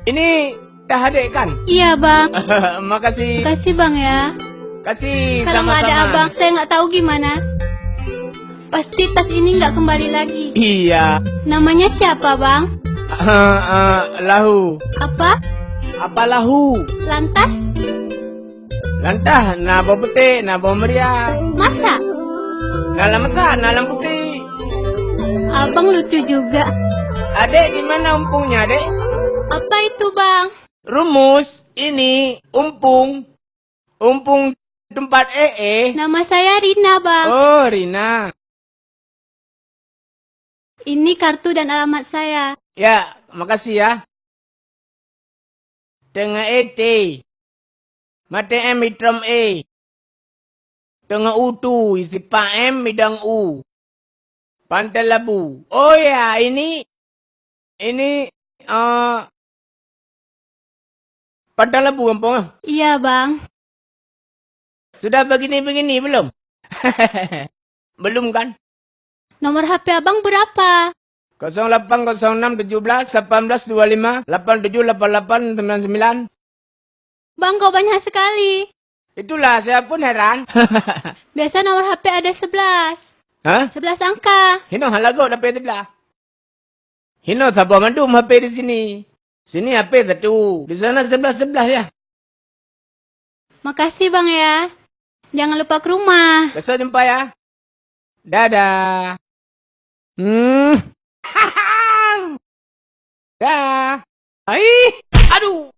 Ini dah adik kan? Iya bang. Makasih. Kasih bang ya. Kasih Kalau nggak ada sama-sama. abang, saya nggak tahu gimana. Pasti tas ini nggak kembali lagi. Iya. Namanya siapa bang? Lahu. Apa? Apa lahu? Lantas? Lantah, nabo putih, nabo meriah. Masa? Nalam kan, nalam putih. Abang lucu juga. Adek di mana umpungnya, Dek? Apa itu bang? Rumus ini umpung. Umpung tempat Nama saya Rina bang. Oh, Rina. Ini kartu dan alamat saya. Ya, makasih ya. Tengah ET. Mate M mitram E. Tengah U2 isi pa M midang U. Pantai Labu. Oh ya, ini Pantai Labu kampung. Iya bang. Sudah begini-begini belum? Belum kan? Nomor HP abang berapa? 0806 17 18 25 87 88 99. Bang kok banyak sekali. Itulah saya pun heran. Biasa nomor HP ada 11. Hah? 11 angka. Hino halago HP sebelah. Hino sabo mandum HP di sini. Sini HP satu. Di sana 11 ya. Makasih bang ya. Jangan lupa ke rumah. Besok jumpa ya. Dadah. Dah. Aduh.